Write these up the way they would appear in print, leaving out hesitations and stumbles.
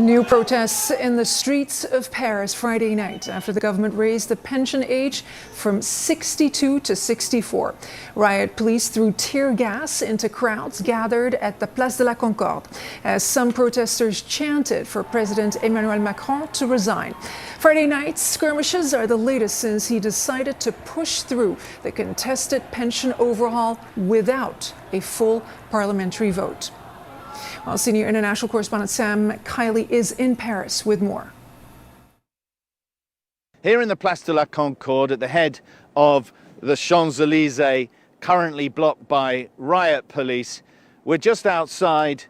New protests in the streets of Paris Friday night after the government raised the pension age from 62 to 64. Riot police threw tear gas into crowds gathered at the Place de la Concorde as some protesters chanted for President Emmanuel Macron to resign. Friday night's skirmishes are the latest since he decided to push through the contested pension overhaul without a full parliamentary vote. Well, senior international correspondent Sam Kiley is in Paris with more. Here in the Place de la Concorde, at the head of the Champs-Élysées, currently blocked by riot police, we're just outside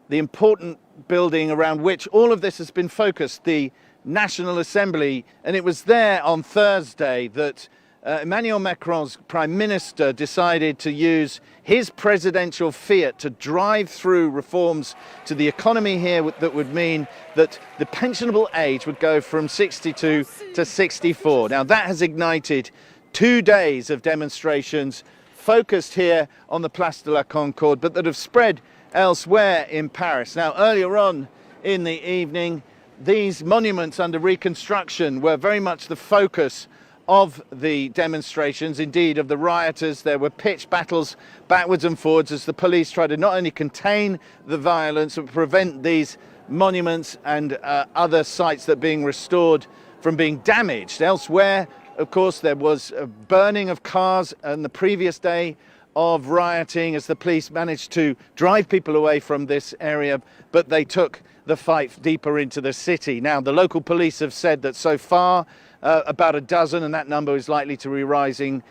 the important building around which all of this has been focused, the National Assembly. And it was there on Thursday that Emmanuel Macron's Prime Minister decided to use his presidential fiat to drive through reforms to the economy here that would mean that the pensionable age would go from 62 to 64. Now that has ignited 2 days of demonstrations focused here on the Place de la Concorde, but that have spread elsewhere in Paris. Now earlier on in the evening, these monuments under reconstruction were very much the focus of the demonstrations, indeed of the rioters. There were pitched battles backwards and forwards as the police tried to not only contain the violence but prevent these monuments and other sites that are being restored from being damaged. Elsewhere, of course, there was a burning of cars on the previous day of rioting as the police managed to drive people away from this area, but they took the fight deeper into the city. Now, the local police have said that so far about a dozen, and that number is likely to be rising,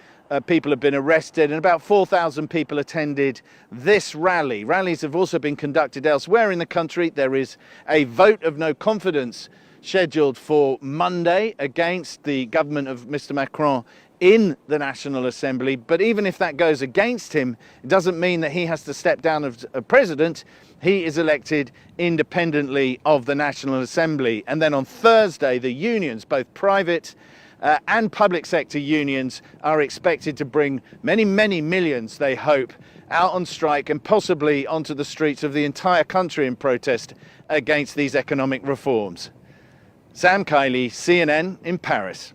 people have been arrested, and about 4,000 people attended this rally. Rallies have also been conducted elsewhere in the country. There is a vote of no confidence scheduled for Monday against the government of Mr. Macron in the National Assembly. But even if that goes against him, it doesn't mean that he has to step down as a president. He is elected independently of the National Assembly. And then on Thursday, the unions, both private and public sector unions, are expected to bring many, many millions, they hope, out on strike and possibly onto the streets of the entire country in protest against these economic reforms. Sam Kiley, CNN in Paris.